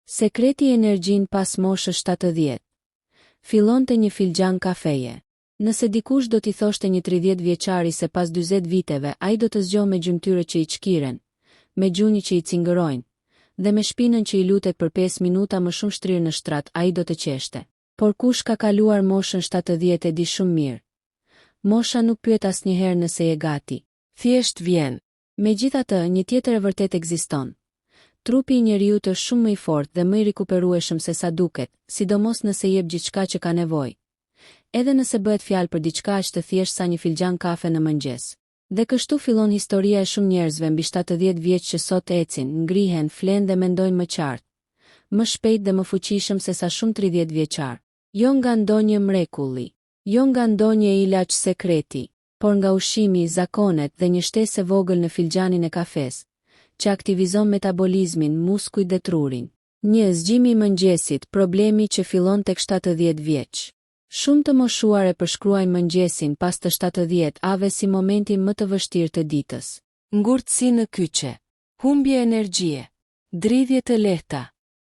Sekreti i energjin pas moshës 70. Fillonte një filxhan kafeje. Nëse dikush do t'i thoshte një 30 vjeçari se pas 40 viteve ai do të zgjohë me gjymtyre që i çkiren, me gjunjë që i cingërojnë, dhe me shpinën që i lutet për 5 minuta më shumë shtrirë në shtrat, ai do të qeshte. Por kush ka kaluar moshën 70 e di shumë mirë. Mosha nuk pyet asnjëherë nëse je gati. Thjesht vjen. Megjithatë, një tjetër e vërtet ekziston. Trupi i njeriut është shumë më i fortë dhe më i rikuperueshëm se sa duket, sidomos nëse jep gjithçka që ka nevojë. Edhe nëse bëhet fjalë për diçka aq të thjeshtë sa një filxhan kafe në mëngjes. Dhe kështu fillon historia e shumë njerëzve mbi 70 vjeç që sot ecin, ngrihen, flen dhe mendojnë më qartë, më shpejt dhe më fuqishëm se sa shumë 30 vjeçar. Jo nga ndonjë mrekulli, jo nga ndonjë ilaç sekreti, por nga ushqimi, zakonet dhe një shtesë e vogël në filxhanin e kafes, që aktivizon metabolizmin, muskujt dhe trurin. Një zgjimi i mëngjesit, problemi që fillon tek 70 vjeç. Shumë të moshuar e përshkruajnë mëngjesin pas të 70 ave si momentin më të vështirë të ditës. Ngurtësi në kyçe, humbje energjie, dridhje të lehta,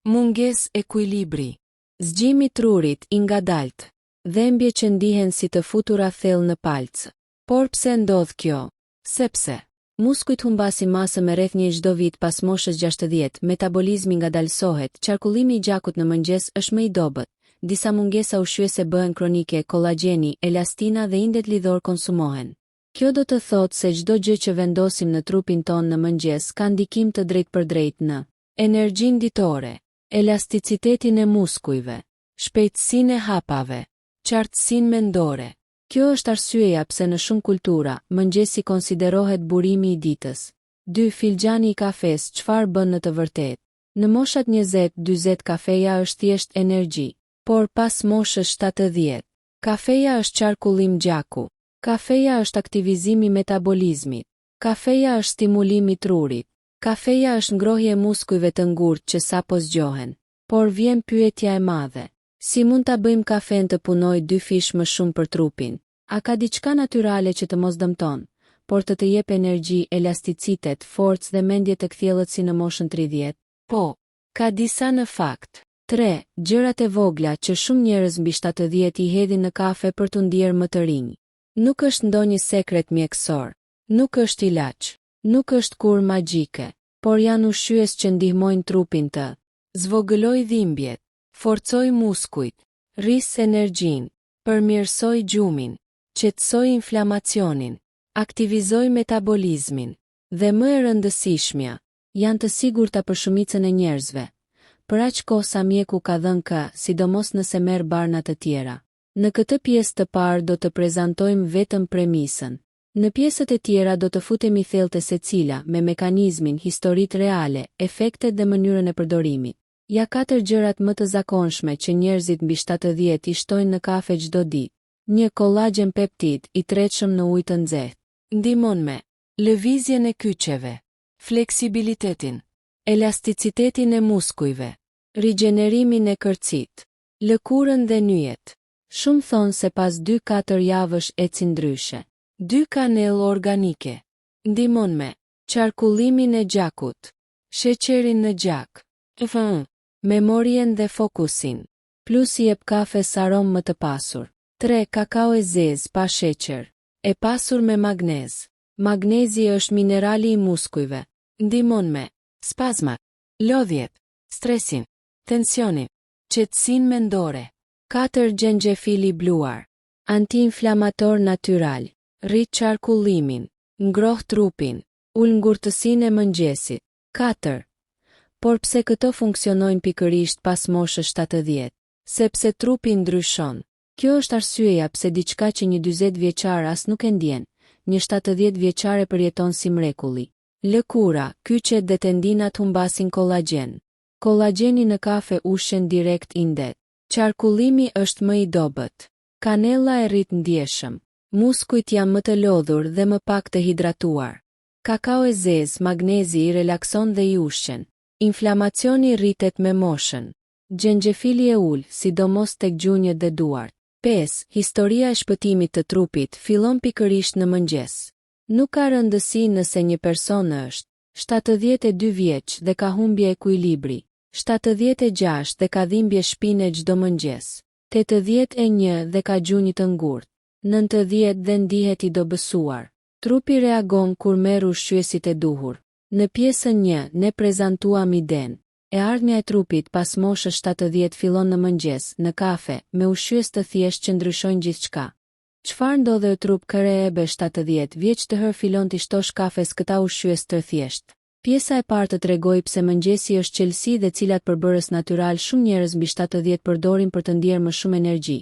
mungesë ekuilibri, zgjimi i trurit i ngadalt, dhembje që ndihen si të futura thellë në palcë. Por pse ndodh kjo? Sepse muskujt humbasin masë me rreth një çdo vit pas moshës 60, metabolizmi ngadalsohet, qarkullimi i gjakut në mëngjes është më i dobët. Disa mungesa ushqyese bëhen kronike, kollagjeni, elastina dhe indet lidhor konsumohen. Kjo do të thotë se çdo gjë që vendosim në trupin ton në mëngjes ka ndikim të drejtpërdrejtë në energjinë ditore, elasticitetin e muskujve, shpejtësinë e hapave, qartësinë mendore. Kjo është arsyeja pse në shumë kultura, mëngjesi konsiderohet burimi i ditës. 2. Filxhani i kafes, çfarë bën në të vërtetë? Në moshat 20-40 kafeja është thjesht energji. Por pas moshës 70, kafeja është qarkullim gjaku, kafeja është aktivizimi i metabolizmit, kafeja është stimulimi i trurit, kafeja është ngrohje e muskujve të ngurtë që sapo zgjohen. Por vjen pyetja e madhe. Si mund ta bëjmë kafen të punojë 2 fish më shumë për trupin? A ka diçka natyrale që të mos dëmton, por të jep energji, elasticitet, forcë dhe mendje të kthjellët si në moshën 30? Po, ka disa në fakt. 3. Gjërat e vogla që shumë njerëz mbi 70 i hedhin në kafe për t'u ndier më të rinj. Nuk është ndonjë sekret mjekësor, nuk është ilaç, nuk është kur magjike, por janë ushqyes që ndihmojnë trupin të zvogëloj dhimbjet, forcoj muskujt, rris energjinë, përmirësoj gjumin, qetësoj inflamacionin, aktivizoj metabolizmin, dhe më e rëndësishmja, janë të sigurta për shumicën e njerëzve. Për aq kohë sa mjeku ka dhënë ka, sidomos nëse merr barna të tjera. Në këtë pjesë të parë do të prezantojmë vetëm premisën. Në pjesët e tjera do të futemi thellë te secila me mekanizmin, historitë reale, efektet dhe mënyrën e përdorimit. Ja 4 gjërat më të zakonshme që njerëzit mbi 70 i shtojnë në kafe çdo ditë. 1. Kollagjen peptid i tretshëm në ujë të nxehtë. Ndihmon me lëvizjen e kyçeve, fleksibilitetin, elasticitetin e muskujve, rigjenerimin e kërcit, lëkurën dhe nyjet. Shumë thonë se pas 2-4 javësh ecin ndryshe. 2. Kanellë organike. Ndihmon me qarkullimin e gjakut, sheqerin në gjak, memorien dhe fokusin, plus i jep kafes aromë më të pasur. 3. Kakao e zezë pa sheqer, e pasur me magnez. Magnezi është minerali i muskujve. Ndihmon me spazmat, lodhjet, stresin, tensionin, qetësinë mendore. 4. Xhenxhefili bluar, antiinflamator natyral, rrit qarkullimin, ngroh trupin, ul ngurtësinë e mëngjesit. 4. Por pse këto funksionojnë pikërisht pas moshës 70? Sepse trupi ndryshon. Kjo është arsyeja pse diçka që një 40 vjeçar as nuk e ndjen, një 70 vjeçar e përjeton si mrekulli. Lëkura, kyçet dhe tendinat humbasin kollagjen. Kollagjeni në kafe ushen direkt indet. Qarkullimi është më i dobët. Kanella e rrit ndjeshëm. Muskujt janë më të lodhur dhe më pak të hidratuar. Kakao e zezë, magnezi i relakson dhe i ushqen. Inflamacioni rritet me moshën. Xhenxhefili e ul, sidomos tek gjunjët dhe duart. 5. Historia e shpëtimit të trupit fillon pikërisht në mëngjes. Nuk ka rëndësi nëse një person është 72 vjeç dhe ka humbje ekuilibri. 76 dhe ka dhimbje shpine çdo mëngjes. 81 dhe ka gjunjë të ngurtë. 90 dhe ndihet i dobësuar. Trupi reagon kur merr ushqyesit e duhur. Në pjesën 1 ne prezantuam idenë. E ardhmja e trupit pas moshës 70 fillon në mëngjes, në kafe, me ushqyes të thjeshtë që ndryshojnë gjithçka. Çfarë ndodhe trup Karebe 70 vjeç të herë fillon t'i shtosh kafes këta ushqyes të thjeshtë. Pjesa e parë të tregoj pse mëngjesi është qelësi dhe cilat përbërës natyral shumë njerëz mbi 70 përdorin për të ndjerë më shumë energji,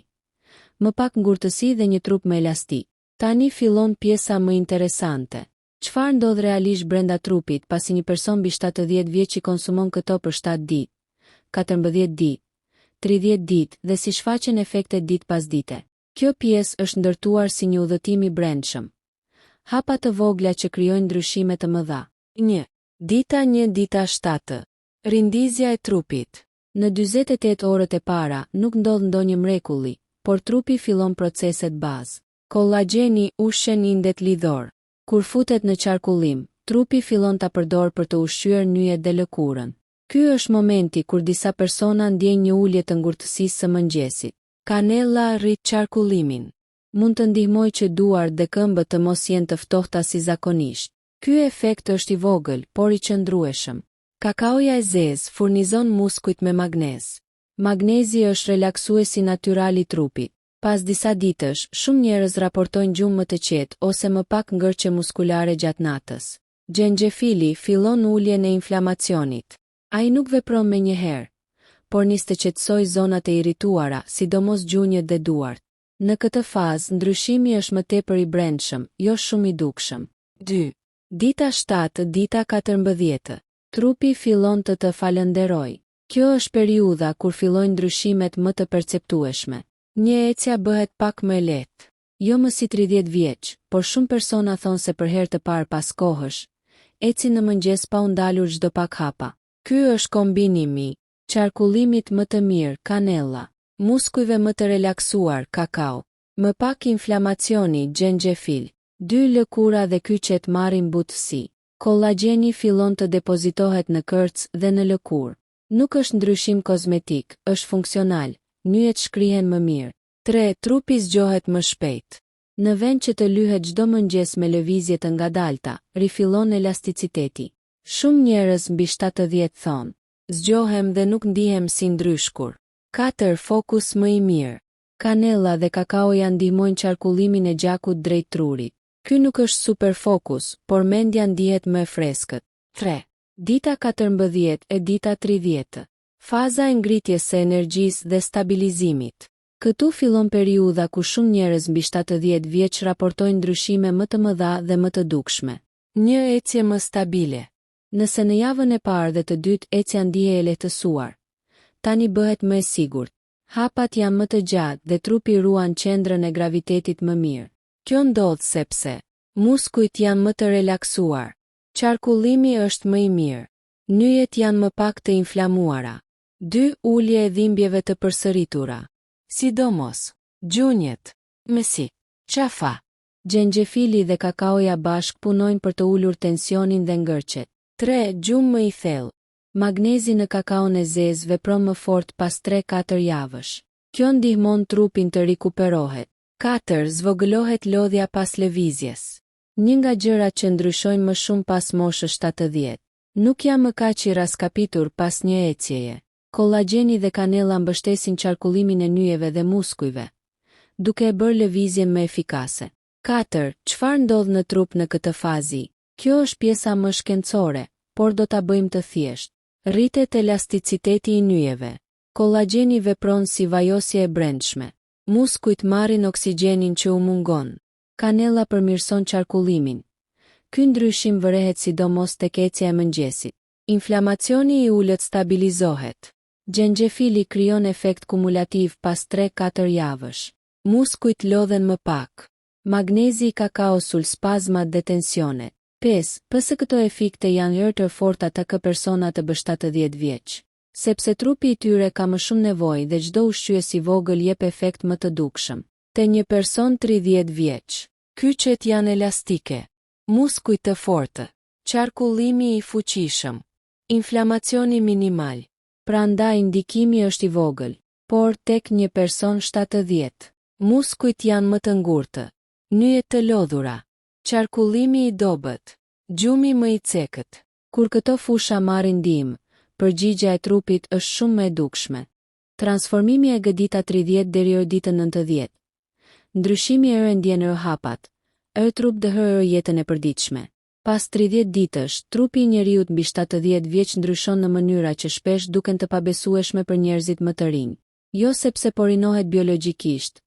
më pak ngurtësi dhe një trup më elastik. Tani fillon pjesa më interesante. Çfarë ndodh realisht brenda trupit pasi një person mbi 70 vjeç i konsumon këto për 7 ditë, 14 ditë, 30 ditë dhe si shfaqen efektet ditë pas dite. Kjo pjesë është ndërtuar si një udhëtim i brendshëm. Hapa të vogla që krijojnë ndryshime të mëdha. 1. Dita 1 dita 7. Rindizja e trupit. Në 48 orët e para nuk ndodh ndonjë mrekulli, por trupi fillon proceset bazë. Kollagjeni ushqen indet lidhor. Kur futet në qarkullim, trupi fillon ta përdor për të ushqyer nyjet dhe lëkurën. Ky është momenti kur disa persona ndjejnë një ulje të ngurtësisë së mëngjesit. Kanella rrit qarkullimin. Mund të ndihmojë që duart dhe këmbët të mos jenë të ftohta si zakonisht. Ky efekt është i vogël, por i qëndrueshëm. Kakaoja e zezë furnizon muskujt me magnez. Magnezi është relaksuesi natyral i trupit. Pas disa ditësh, shumë njerëz raportojnë gjumë më të qetë ose më pak ngërçe muskulare gjatë natës. Xhenxhefili fillon uljen e inflamacionit. Ai nuk vepron menjëherë, por nis të qetësoj zonat e irrituara, sidomos gjunjët dhe duart. Në këtë fazë, ndryshimi është më tepër i brendshëm, jo shumë i dukshëm. 2. Dita 7, dita 14. Trupi fillon të falënderojë. Kjo është periudha kur fillojnë ndryshimet më të perceptueshme. Një ecja bëhet pak më lehtë. Jo më si 30 vjeç, por shumë persona thonë se për herë të parë pas kohësh, eci në mëngjes pa u ndalur çdo pak hapa. Ky është kombinimi qarkullimit më të mirë, kanella, muskujve më të relaksuar, kakao, më pak inflamacioni, xhenxhefil, 2 lëkura dhe kyçet marrin butësi. Kollagjeni fillon të depozitohet në kërcë dhe në lëkurë. Nuk është ndryshim kozmetik, është funksional. Nyjet shkrihen më mirë. 3. Trupi zgjohet më shpejt. Në vend që të lyhet çdo mëngjes me lëvizje të ngadalta, rifillon elasticiteti. Shumë njerëz mbi 70 thonë, zgjohem dhe nuk ndihem si ndryshkur. 4. Fokus më i mirë. Kanella dhe kakaoja ndihmojnë qarkullimin e gjakut drejt trurit. Ky nuk është super fokus, por mendja ndihet më e freskët. 3. Dita 14 e dita 30. Faza e ngritjes së energjisë dhe stabilizimit. Këtu fillon periudha ku shumë njerëz mbi 70 vjeç raportojnë ndryshime më të mëdha dhe më të dukshme. Një ecje më stabile. Nëse në javën e parë dhe të dytë ecja ndihe e lehtësuar, tani bëhet më e sigurt. Hapat janë më të gjatë dhe trupi ruan qendrën e gravitetit më mirë. Kjo ndodh sepse muskujt janë më të relaksuar. Qarkullimi është më i mirë. Nyjet janë më pak të inflamuara. 2. Ulje e dhimbjeve të përsëritura. Sidomos gjunjët, mesi, qafa. Xhenxhefili dhe kakaoja bashk punojnë për të ulur tensionin dhe ngërçet. 3. Gjumë më i thellë. Magnezi në kakaon e zezë vepron më fort pas 3-4 javësh. Kjo ndihmon trupin të rikuperohet. 4. Zvogëlohet lodhja pas lëvizjes. Një nga gjërat që ndryshojnë më shumë pas moshës 70. Nuk jam më kaq i raskapitur pas një ecjeje. Kollagjeni dhe kanella mbështesin qarkullimin e nyjeve dhe muskujve, duke e bërë lëvizjen më efikase. 4. Çfarë ndodh në trup në këtë fazë? Kjo është pjesa më shkencore, por do ta bëjmë të thjeshtë. Rritet elasticiteti i nyjeve. Kollagjeni vepron si vajosje e brendshme. Muskujt marrin oksigjenin që u mungon. Kanella përmirëson qarkullimin. Ky ndryshim vërehet sidomos tek ecja e mëngjesit. Inflamacioni i ulët stabilizohet. Xhenxhefili krijon efekt kumulativ pas 3-4 javësh. Muskujt lodhen më pak. Magnezi i kakao sul spazmat dhe tensionet. 5. Pse këto efekte janë herë të forta tek persona të 70 vjeç? Sepse trupi i tyre ka më shumë nevojë dhe çdo ushqyes i vogël jep efekt më të dukshëm. Te një person 30 vjeç, kyçet janë elastike, muskujt të fortë, qarkullimi i fuqishëm, inflamacioni minimal. Prandaj ndikimi është i vogël, por tek një person 70. Muskujt janë më të ngurtë, nyjet të lodhura, qarkullimi i dobët, gjumi më i cekët. Kur këto fusha marrin ndihmë, përgjigjja e trupit është shumë më e dukshme. Transformimi e gëdita 30 deri në ditën 90. Ndryshimi e rëndjen hapat, trup dëhërë jetën e përditshme. Pas 30 ditësh, trupi i njeriut mbi 70 vjeç ndryshon në mënyra që shpesh duken të pabesueshme për njerëzit më të rinj. Jo sepse po rinohet biologjikisht,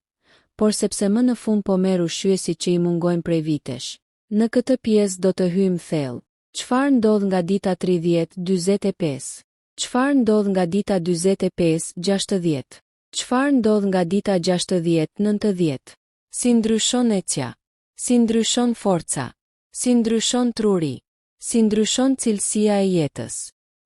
por sepse më në fund po merr ushqyesi që i mungojnë prej vitesh. Në këtë pjesë do të hyjmë thellë. Çfarë ndodh nga dita 30-45? Çfarë ndodh nga dita 45-60? Çfarë ndodh nga dita 60-90? Si ndryshon ecja? Si ndryshon forca? Si ndryshon truri? Si ndryshon cilësia e jetës?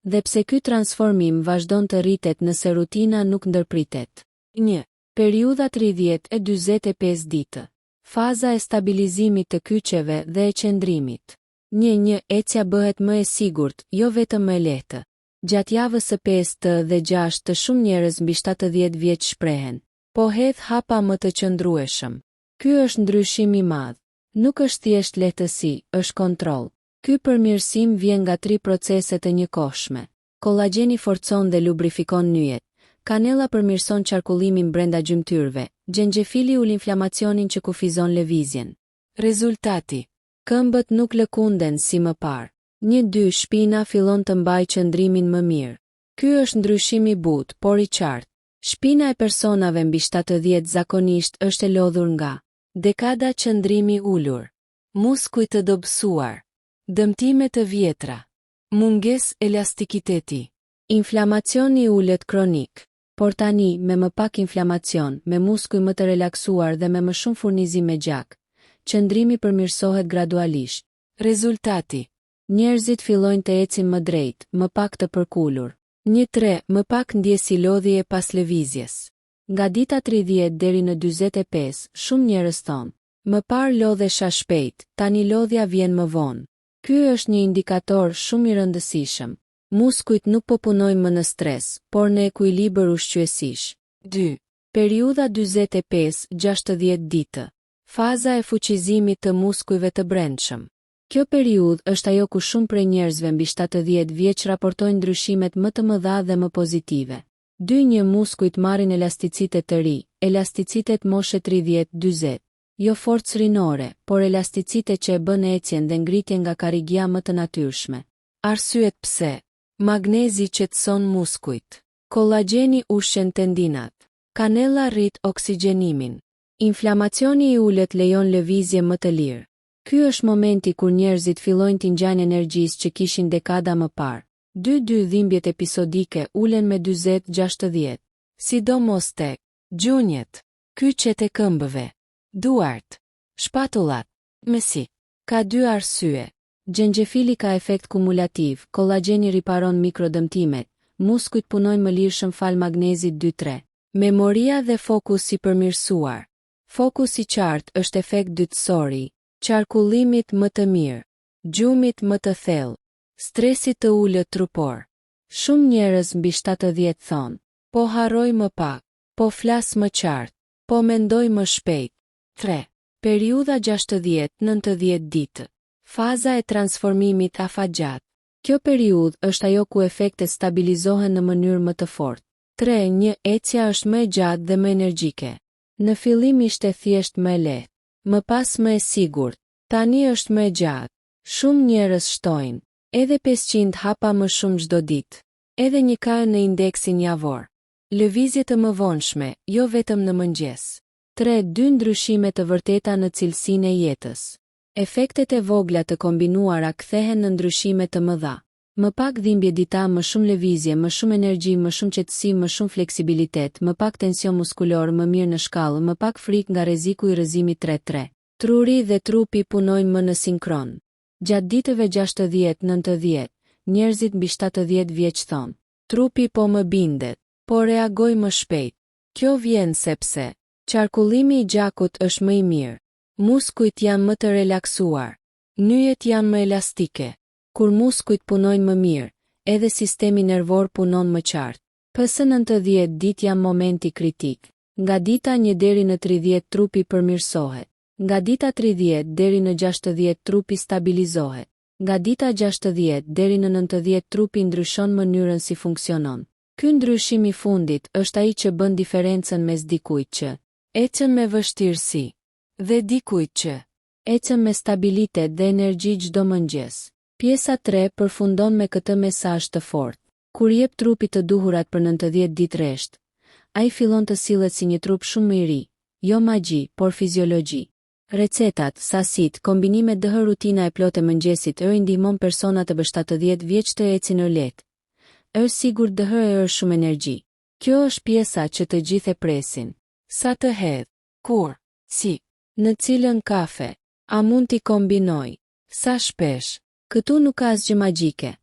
Dhe pse ky transformim vazhdon të rritet nëse rutina nuk ndërpritet? 1. Periudha 30-45 ditë. Faza e stabilizimit të kyçeve dhe e qëndrimit. 1. Ecja bëhet më e sigurt, jo vetëm më e lehtë. Gjatë javës së 5 dhe 6 të shumë njerëz mbi 70 vjeç shprehen, po hedh hapa më të qëndrueshëm. Ky është ndryshim i madh. Nuk është thjesht lehtësi, është kontroll. Ky përmirësim vjen nga 3 procese të njëkohshme. Kollagjeni forcon dhe lubrifikon nyjet. Kanella përmirëson qarkullimin brenda gjymtyrëve. Xhenxhefili ul inflamacionin që kufizon lëvizjen. Rezultati: këmbët nuk lëkunden si më parë. 1-2 Shpina fillon të mbajë qëndrimin më mirë. Ky është ndryshim i butë, por i qartë. Shpina e personave mbi 70 zakonisht është e lodhur nga dekada qëndrimi ulur, muskuj të dobësuar, dëmtime të vjetra, mungesë elastikiteti, inflamacioni ulët kronik. Por tani, me më pak inflamacion, me muskuj më të relaksuar dhe me më shumë furnizim me gjak, qëndrimi përmirësohet gradualisht. Rezultati: njerëzit fillojnë të ecin më drejt, më pak të përkulur. 1-3 Më pak ndjesi lodhje pas lëvizjes. Nga dita 30 deri në 45, shumë njerëz thonë: më parë lodhesha shpejt, tani lodhja vjen më vonë. Ky është një indikator shumë i rëndësishëm. Muskujt nuk po punojnë më në stres, por në ekuilibër ushqyesish. 2. Periudha 45-60 ditë. Faza e fuqizimit të muskujve të brendshëm. Kjo periudhë është ajo ku shumë prej njerëzve mbi 70 vjeç raportojnë ndryshimet më të mëdha dhe më pozitive. 2. Muskujt marrin elasticitet të ri, elasticitet moshe 30-40. Jo forcë rinore, por elasticitet që e bën ecjen dhe ngritjen nga karrigja më të natyrshme. Arsyet pse: magnezi qetëson muskujt. Kollagjeni ushqen tendinat. Kanella rrit oksigjenimin. Inflamacioni i ulët lejon lëvizje më të lirë. Ky është momenti kur njerëzit fillojnë të ngjajnë energjisë që kishin dekada më parë. 2. Dhimbjet episodike ulen me 40-60. Sidomos tek gjunjët, kyçet e këmbëve, duart, shpatullat, mesi. Ka 2 arsye. Xhenxhefili ka efekt kumulativ, kollagjeni riparon mikrodëmtimet, muskujt punojnë më lirshëm fal magnezit 2-3. Memoria dhe fokus i përmirësuar. Fokus i qartë është efekt dytësori, qarkullimit më të mirë, gjumit më të thellë, stresit të ulët trupor. Shumë njerëz mbi 70 thonë: po harroj më pak, po flas më qartë, po mendoj më shpejt. 3. Periudha 60-90 ditë. Faza e transformimit afatgjat. Kjo periudhë është ajo ku efektet stabilizohen në mënyrë më të fortë. 3. Ecja është më e gjatë dhe më energjike. Në fillim ishte thjesht më e lehtë, më pas më e sigurt, tani është më e gjatë. Shumë njerëz shtojnë edhe 500 hapa më shumë çdo ditë, edhe 1 në indeksin javor. Lëvizje të mëvonshme, jo vetëm në mëngjes. 3. 2 ndryshime të vërteta në cilësinë e jetës. Efektet e vogla të kombinuara kthehen në ndryshime të mëdha. Më pak dhimbje dita, më shumë lëvizje, më shumë energji, më shumë qetësi, më shumë fleksibilitet, më pak tension muskulor, më mirë në shkallë, më pak frikë nga rreziku i rrëzimit 3-3. Truri dhe trupi punojnë më në sinkron. Gjatë ditëve 60-90, njerëzit mbi 70 vjeç thonë: trupi po më bindet, po reagoj më shpejt. Kjo vjen sepse qarkullimi i gjakut është më i mirë. Muskujt janë më të relaksuar. Nyjet janë më elastike. Kur muskujt punojnë më mirë, edhe sistemi nervor punon më qartë. PS 90 ditë jam momenti kritik. Nga dita 1 deri në 30 trupi përmirësohet. Nga dita 30 deri në 60 trupi stabilizohet. Nga dita 60 deri në 90 trupi ndryshon mënyrën si funksionon. Ky ndryshim i fundit është ai që bën diferencën mes dikujt që ecën me vështirësi dhe dikujt që ecën me stabilitet dhe energji çdo mëngjes. Pjesa 3 përfundon me këtë mesazh të fortë. Kur jep trupit të duhurat për 90 ditë rresht, ai fillon të sillet si një trup shumë më i ri, jo magji, por fiziologji. Recetat, sasit, kombinimet DH rutina e plotë e mëngjesit ndihmon persona të bë 70 vjeç të ecin lehtë. Është sigur DH shumë energji. Kjo është pjesa që të gjithë e presin. Sa të hedh? Kur? Si? Në cilën kafe? A mund t'i kombinoj? Sa shpesh? Këtu nuk ka asgjë magjike.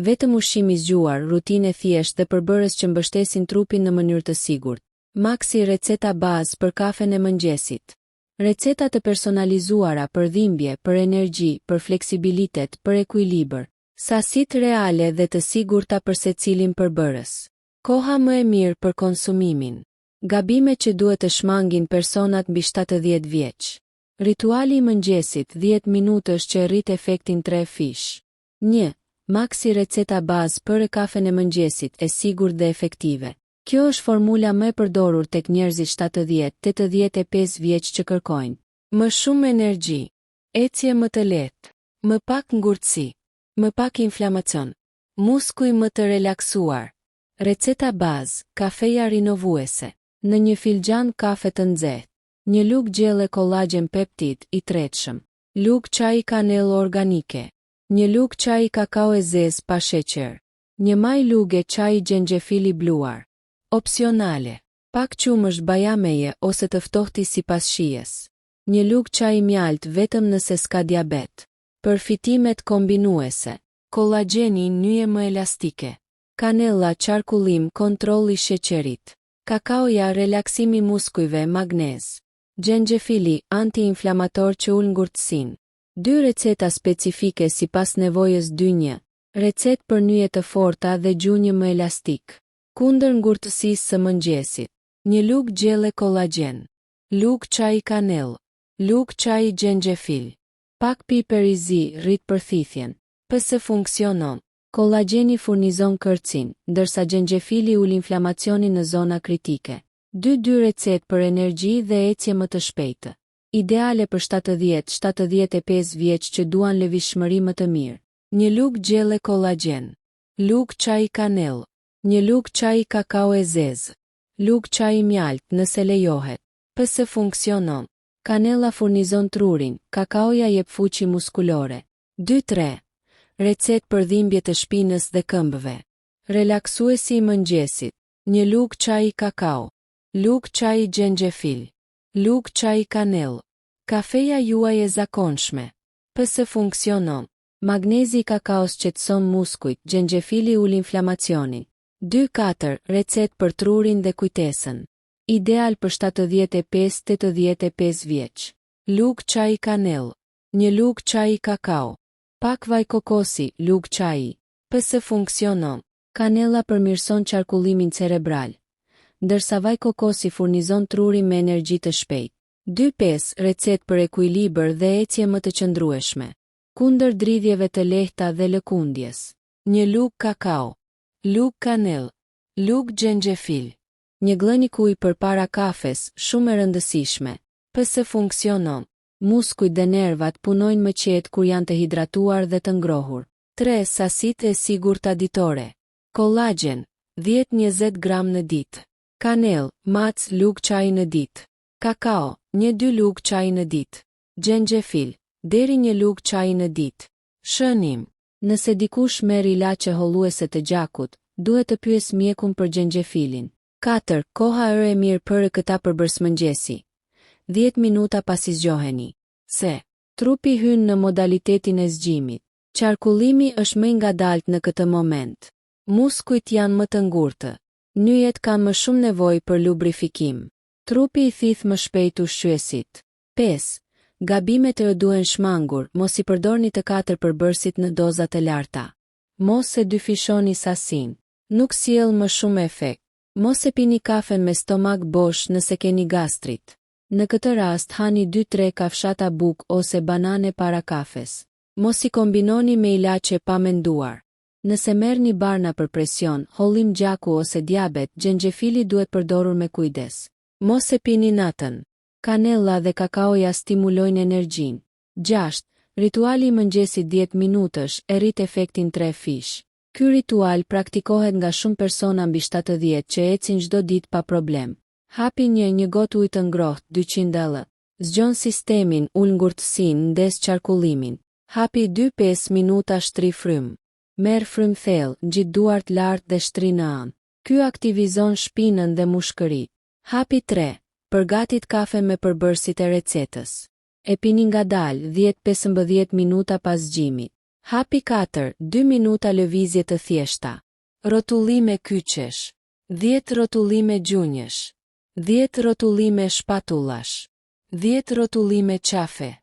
Vetëm ushqim i zgjuar, rutinë thjesht dhe përbërës që mbështesin trupin në mënyrë të sigurt. Maxi receta bazë për kafen e mëngjesit. Receta të personalizuara për dhimbje, për energji, për fleksibilitet, për ekuilibër. Sasit reale dhe të sigurta për secilin përbërës. Koha më e mirë për konsumimin. Gabimet që duhet të shmangin personat mbi 70 vjeç. Rituali i mëngjesit 10 minutësh që rrit efektin 3 fish. 1. Maxi receta bazë për kafen e mëngjesit e sigurt dhe efektive. Kjo është formula më e përdorur tek njerëzit 70-85 vjeç që kërkojnë më shumë energji, ecje më të lehtë, më pak ngurtësi, më pak inflamacion, muskuj më të relaksuar. Receta bazë, kafeja rinovuese. Në një filxhan kafe të nxehtë, një lugë gjelle kollagen peptid i tretshëm, lugë çaji kanellë organike, një lugë çaji kakao e zezë pa sheqer, një maj lugë çaji gjenxhefili bluar. Opsionale, pak qumësh bajameje ose të ftohti sipas shijes. Një lugë çaji mjalt vetëm nëse s'ka diabet. Përfitimet kombinuese. Kollagjeni nyje më elastike. Kanella qarkullim kontrolli sheqerit. Kakaoja relaksimi muskujve magnez. Gjenxhefili anti-inflamator që ul ngurtësinë. 2 receta specifike sipas nevojës 2-1. Recet për nyje të forta dhe gjunjë më elastik. Kundër ngurtësisë së mëngjesit. Një lugë gjelle kollagjen. Lugë çaji kanellë. Lugë çaji gjenxhefil. Pak piper i zi rrit përthithjen. PS funksionon. Kollagjeni furnizon kërcin, ndërsa gjenxhefili ul inflamacionin në zona kritike. 2 recet për energji dhe ecje më të shpejtë. Ideale për 70-75 vjeç që duan lëvizshmëri më të mirë. Një lugë gjelle kollagjen. Lugë çaji kanellë. Një lugë çaji kakao e zezë. Lugë çaji mjalt nëse lejohet. PS funksionon. Kanella furnizon trurin, kakaoja jep fuqi muskulore. 2-3. Recet për dhimbje të shpinës dhe këmbëve. Relaksuesi i mëngjesit. Një lugë çaji kakao. Lugë çaji gjenxhefil. Lugë çaji kanellë. Kafeja juaj e zakonshme. PS funksionon. Magnezi i kakaos qetëson muskujt, gjenxhefili ul inflamacionin. 2-4 recet për trurin dhe kujtesën. Ideal për 75-85 vjeç. Lugë çaji kanellë. Një lugë çaji kakao. Pak vaj kokosi, lugë çaji. PS funksionon. Kanella përmirëson qarkullimin cerebral, ndërsa vaj kokosi furnizon trurin me energji të shpejtë. 2-5 recet për ekuilibër dhe ecje më të qëndrueshme. Kundër dridhjeve të lehta dhe lëkundjes. Një lugë kakao. Lugë kanellë. Lugë gjenxhefil. Një glënik ujë përpara kafes, shumë e rëndësishme. PS funksionon. Muskujt dhe nervat punojnë më qetë kur janë të hidratuar dhe të ngrohur. 3 sasit e sigurta ditore. Kollagjen, 10-20 gram në ditë. Kanellë, mac lugë çaji në ditë. Kakao, 1-2 lugë çaji në ditë. Gjenxhefil, deri 1 lugë çaji në ditë. Shënim. Nëse dikush merr ilaçe holluese të gjakut, duhet të pyes mjekun për gjenxhefilin. 4. Koha e mirë për këta përbërës mëngjesi. 10 minuta pasi zgjoheni. Se trupi hyn në modalitetin e zgjimit. Qarkullimi është më i ngadalt në këtë moment. Muskujt janë më të ngurtë. Nyjet kanë më shumë nevojë për lubrifikim. Trupi i thith më shpejt ushqyesit. 5. Gabimet e duhen shmangur, mos i përdorni të 4 përbërësit në doza të larta. Mos e dyfishoni sasin. nuk sjell më shumë efekt. Mos e pini kafen me stomak bosh nëse keni gastrit. Në këtë rast hani 2-3 kafshata buk ose banane para kafes. Mos i kombinoni me ilaçe pa menduar. Nëse merrni barna për presion, hollim gjaku ose diabet, xhenxhefili duhet përdorur me kujdes. Mos e pini natën. Kanella dhe kakaoja stimulojnë energjinë. 6. Rituali i mëngjesit 10 minutësh e rrit efektin 3 fish. Ky ritual praktikohet nga shumë persona mbi 70 që ecin çdo ditë pa problem. Hapi një gotë ujë të ngrohtë 200 ml. Zgjon sistemin, ul ngurtësinë, ndes qarkullimin. Hapi 2-5 minuta shtri frymë. Merr frymë thellë, ngjit duart lart dhe shtri në anë. Ky aktivizon shpinën dhe mushkëritë. Hapi 3. Përgatit kafe me përbërësit e recetës. E pini ngadalë 10-15 minuta pas zgjimit. Hapi 4. 2 minuta lëvizje të thjeshta. Rrotullime kyçesh. 10 rrotullime gjunjësh. 10 rrotullime shpatullash. 10 rrotullime qafe.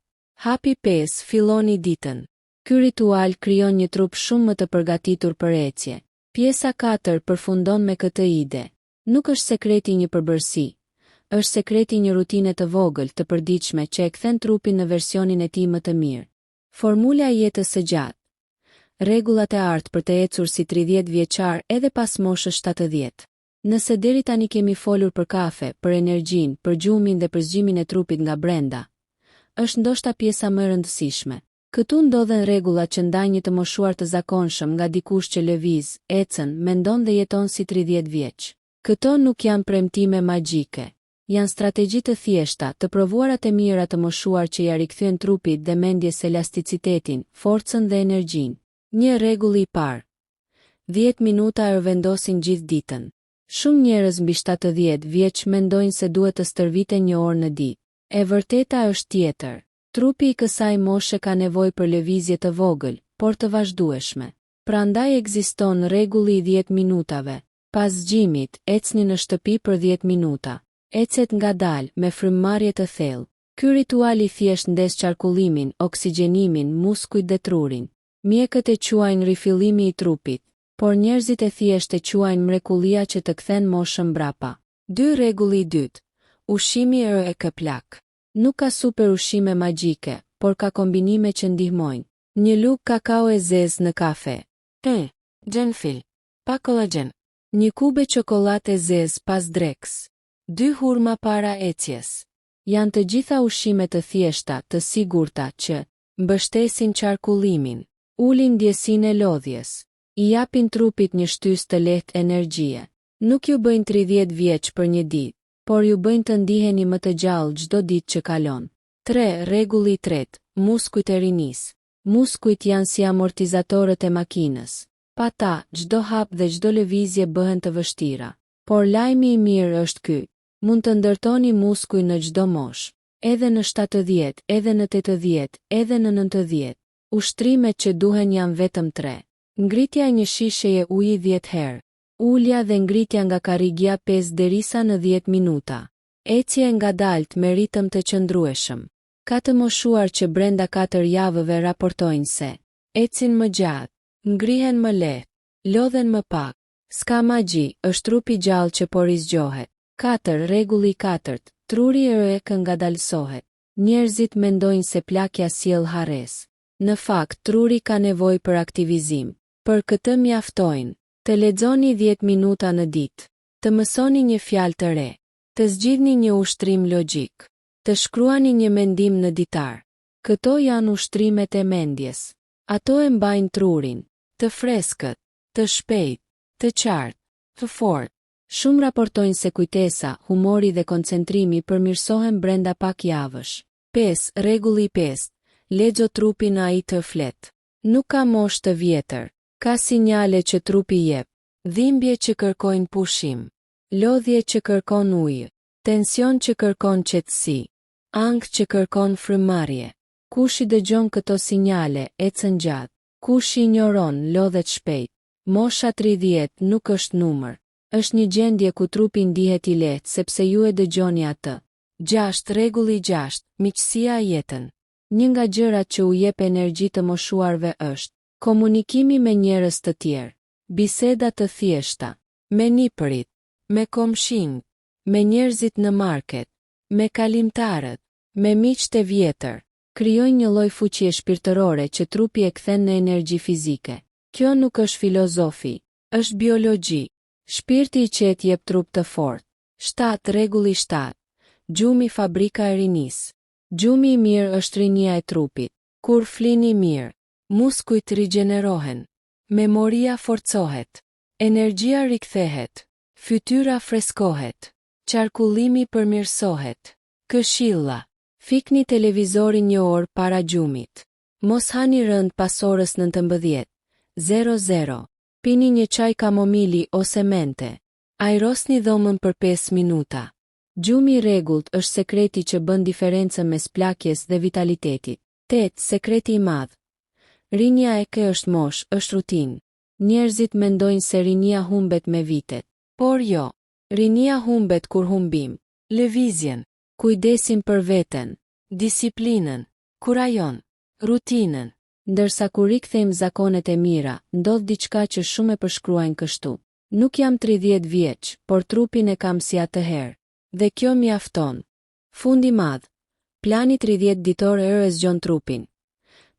Hapi 5. Filloni ditën. Ky ritual krijon një trup shumë më të përgatitur për ecje. Pjesa 4 përfundon me këtë ide. Nuk është sekreti një përbërësi, është sekreti një rutine të vogël të përditshme që e kthen trupin në versionin e tij më të mirë. Formula e jetës së gjatë. Rregullat e artë për të ecur si 30 vjeçar edhe pas moshës 70. Nëse deri tani kemi folur për kafe, për energjinë, për gjumin dhe për zgjimin e trupit nga brenda, është ndoshta pjesa më e rëndësishme. Këtu ndodhen rregullat që ndajnë një të moshuar të zakonshëm nga dikush që lëviz, ecën, mendon dhe jeton si 30 vjeç. Këto nuk janë premtime magjike. Janë strategji të thjeshta, të provuara të mira të moshuar që ja rikthyen trupit dhe mendjes elasticitetin, forcën dhe energjinë. Një rregull i parë. 10 minuta e vendosin gjithë ditën. Shumë njerëz mbi 70 vjeç mendojnë se duhet të stërviten 1 orë në ditë. E vërteta është tjetër. Trupi i kësaj moshe ka nevojë për lëvizje të vogël, por të vazhdueshme. Prandaj ekziston rregulli i 10 minutave. Pas zgjimit, ecni në shtëpi për 10 minuta. Ecet ngadalë, me frymëmarrje të thellë. Ky ritual i thjesht ndes qarkullimin, oksigjenimin, muskujt dhe trurin. Mjekët e quajnë rifillimi i trupit, por njerëzit e thjesht e quajnë mrekullia që të kthen moshën mbrapa. 2. Rregulli i dytë. Ushqimi e plak. Nuk ka super ushqime magjike, por ka kombinime që ndihmojnë. Një lugë kakao e zezë në kafe. Xhenfil. Pa kollagen. Një kube çokoladë e zezë pas drekës. 2 hurma para ecjes. Janë të gjitha ushqime të thjeshta, të sigurta që mbështesin qarkullimin, ulin ndjesinë e lodhjes, i japin trupit një shtys të lehtë energjie. Nuk ju bëjnë 30 vjeç për një ditë, por ju bëjnë të ndiheni më të gjallë çdo ditë që kalon. 3. Rregulli i tretë. Muskujt e rinisë. Muskujt janë si amortizatorët e makinës. Pa ta, çdo hap dhe çdo lëvizje bëhen të vështira. Por lajmi i mirë është ky. Mund të ndërtoni muskuj në çdo moshë. Edhe në 70, edhe në 80, edhe në 90. Ushtrimet që duhen janë vetëm 3. Ngritja e një shisheje uji 10 herë. Ulja dhe ngritja nga karrigja 5 derisa në 10 minuta. Ecje ngadalt me ritëm të qëndrueshëm. Ka të moshuar që brenda 4 javëve raportojnë se ecin më gjatë, ngrihen më lehtë, lodhen më pak. S'ka magji, është trupi gjallë që po rizgjohet. 4. Rregulli i katërt. Truri i rrek ngadalësohet. Njerëzit mendojnë se plakja sjell harres. Në fakt, truri ka nevojë për aktivizim. Për këtë mjaftojnë të lexoni 10 minuta në ditë, të mësoni një fjalë të re, të zgjidhni një ushtrim logjik, të shkruani një mendim në ditar. Këto janë ushtrimet e mendjes. Ato e mbajnë trurin të freskët, të shpejtë, të qartë, të fortë. Shumë raportojnë se kujtesa, humori dhe koncentrimi përmirësohen brenda pak javësh. 5. Rregulli i 5. Lexo trupin ai të flet. Nuk ka moshë të vjetër. Ka sinjale që trupi jep. Dhimbje që kërkojnë pushim. Lodhje që kërkon ujë. Tension që kërkon qetësi. Ankth që kërkon frymëmarrje. Kush i dëgjon këto sinjale, ecën gjatë. Kush i ignoron, lodhet shpejt. Mosha 30 nuk është numër. Është një gjendje ku trupi ndihet i lehtë sepse ju e dëgjoni atë. 6. Rregulli i 6. Miqësia e jetën. Një nga gjërat që u jep energji të moshuarve është komunikimi me njerëz të tjerë. Biseda të thjeshta, me nipërit, me komshin, me njerëzit në market, me kalimtarët, me miqtë e vjetër, krijojnë një lloj fuqie shpirtërore që trupi e kthen në energji fizike. Kjo nuk është filozofi, është biologji. Shpirti i qetë jep trup të fortë. 7. Rregulli 7. Gjumi fabrika e rinisë. Gjumi i mirë është rinia e trupit. Kur flini mirë, muskujt rigjenerohen, memoria forcohet, energjia rikthehet, fytyra freskohet, qarkullimi përmirësohet. Këshilla: fikni televizorin një orë para gjumit. Mos hani rënd pas orës 19:00. Pini një çaj kamomili ose mente. Ajrosni dhomën për 5 minuta. Gjumi i rregullt është sekreti që bën diferencën mes plakjes dhe vitalitetit. 8. Sekreti i madh. Rinja e ke është mosh, është rutinë. Njerëzit mendojnë se rinia humbet me vitet, por jo. Rinia humbet kur humbim lëvizjen, kujdesim për veten, disiplinën, kurajon, rutinën. Ndërsa kur rikthejmë zakonet e mira, ndodh diçka që shumë e përshkruajnë kështu. Nuk jam 30 vjeç, por trupin e kam si atëherë. Dhe kjo mjafton. Fundi madh. Plani 30 ditor e zgjon trupin.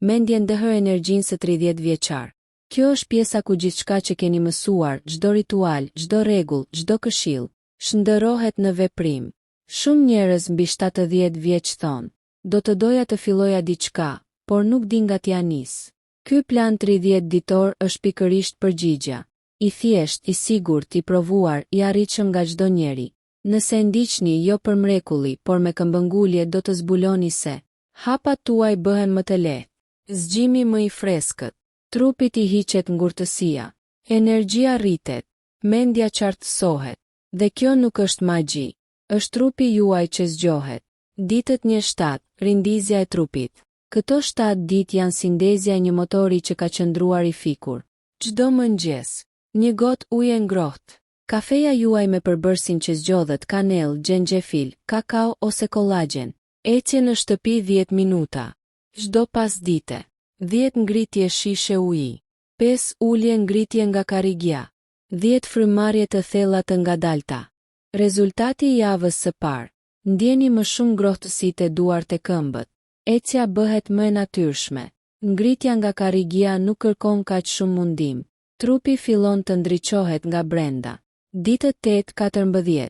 Mendjen ndëhër energjinë së 30 vjeçar. Kjo është pjesa ku gjithçka që keni mësuar, çdo ritual, çdo rregull, çdo këshill, shndërrohet në veprim. Shumë njerëz mbi 70 vjeç thonë: do të doja të filloja diçka, por nuk di nga t'ja nis. Ky plan 30 ditor është pikërisht përgjigja. I thjesht, i sigurt, i provuar, i arritshëm nga çdo njeri. Nëse ndiqni jo për mrekulli, por me këmbëngulje, do të zbuloni se hapat tuaj bëhen më të lehtë, zgjimi më i freskët, trupit i hiqet ngurtësia, energjia rritet, mendja qartësohet. Dhe kjo nuk është magji, është trupi juaj që zgjohet. Ditët 1-7, rindizja e trupit. Këto 7 ditë janë sindezja e një motori që ka qëndruar i fikur. Çdo mëngjes, një gotë ujë e ngrohtë, kafeja juaj me përbërësin që zgjodhet, kanell, xhenxhefil, kakao ose kollagen. Ecje në shtëpi 10 minuta. Çdo pasdite, 10 ngritje shishe uji, 5 ulje ngritje nga karrigja, 10 frymarrje të thella të ngadalta. Rezultati i javës së parë: ndjeni më shumë ngrohtësitë e duart e këmbët. Ecja bëhet më e natyrshme. Ngritja nga karrigia nuk kërkon kaq shumë mundim. Trupi fillon të ndriçohet nga brenda. Ditët 8-14.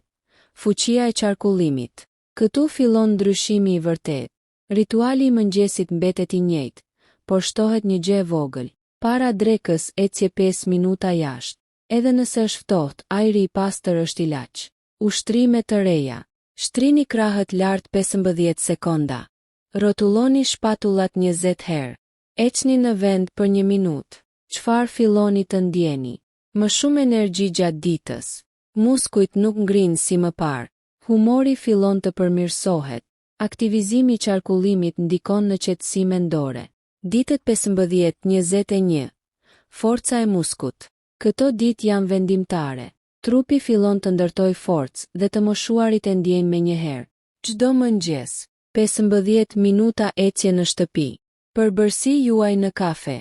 Fuqia e qarkullimit. Këtu fillon ndryshimi i vërtet. Rituali i mëngjesit mbetet i njëjtë, por shtohet një gjë e vogël. Para drekës ecje 5 minuta jashtë. Edhe nëse është ftohtë, ajri i pastër është ilaç. Ushtrime të reja. Shtrini krahët lart 15 sekonda. Rrotulloni shpatullat 20 herë. Eqni në vend për 1 minutë. Çfarë filloni të ndjeni? Më shumë energji gjatë ditës. Muskujt nuk ngrihen si më parë. Humori fillon të përmirësohet. Aktivizimi i qarkullimit ndikon në qetësi mendore. Ditët 15-21. Forca e muskut. Këto ditë janë vendimtare. Trupi fillon të ndërtoj forcë dhe të moshuarit e ndjejnë menjëherë. Çdo mëngjes, 15 minuta ecje në shtëpi. Përbërësi juaj në kafe.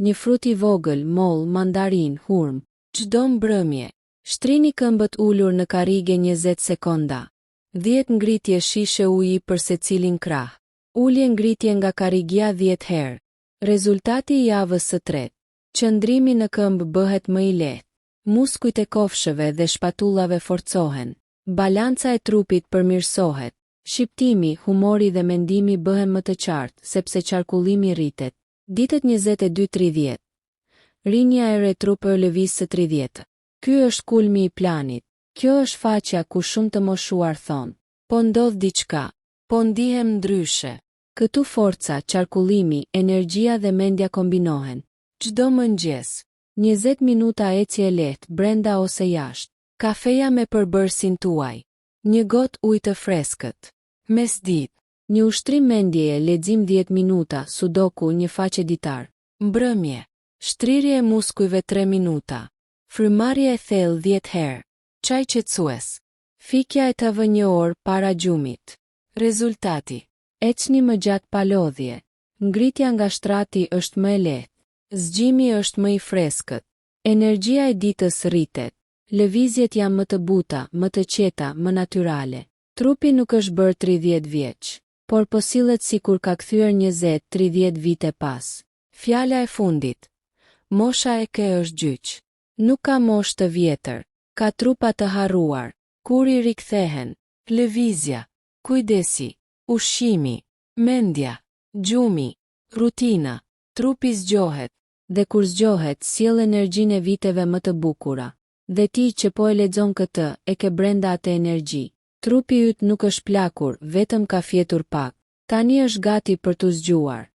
Një frut i vogël, moll, mandarin, hurm. Çdo mbrëmje, shtrini këmbët ulur në karrige 20 sekonda. 10 ngritje shishe uji për secilin krah. Ulje ngritje nga karrigia 10 herë. Rezultati i javës së tretë: qëndrimi në këmbë bëhet më i lehtë. Muskujt e kofshëve dhe shpatullave forcohen. Balanca e trupit përmirësohet. Shqiptimi, humori dhe mendimi bëhen më të qartë sepse qarkullimi rritet. Ditët 22-30. Rinja e re trup e lëviz së 30. Ky është kulmi i planit. Kjo është faqja ku shumë të moshuar thonë: po ndodh diçka, po ndihem ndryshe. Këtu forca, qarkullimi, energjia dhe mendja kombinohen. Çdo mëngjes, 20 minuta ecje lehtë brenda ose jashtë. Kafeja me përbërësin tuaj. Një gotë ujë të freskët. Mesditë, një ushtrim mendjeje, lexim 10 minuta, sudoku, një faqe ditar. Mbrëmje, shtrirje e muskujve 3 minuta. Frymarrje e thellë 10 herë. Çaj qetësues. Fikja e TV 1 orë para gjumit. Rezultati: ecni më gjatë pa lodhje. Ngritja nga shtrati është më e lehtë. Zgjimi është më i freskët. Energjia e ditës rritet. Lëvizjet janë më të buta, më të qeta, më natyrale. Trupi nuk është bërë 30 vjeç, por po sillet sikur ka kthyer 20-30 vite pas. Fjala e fundit. Mosha e ke është gjyq. Nuk ka moshë të vjetër, ka trupa të harruar. Kur i rikthehen, lëvizja, kujdesi, ushqimi, mendja, gjumi, rutina, trupi zgjohet, dhe kur zgjohet sjell energjinë e viteve më të bukura. Dhe ti që po e lexon këtë, e ke brenda atë energji. Trupi yt nuk është plakur, vetëm ka fjetur pak. Tani është gati për t'u zgjuar.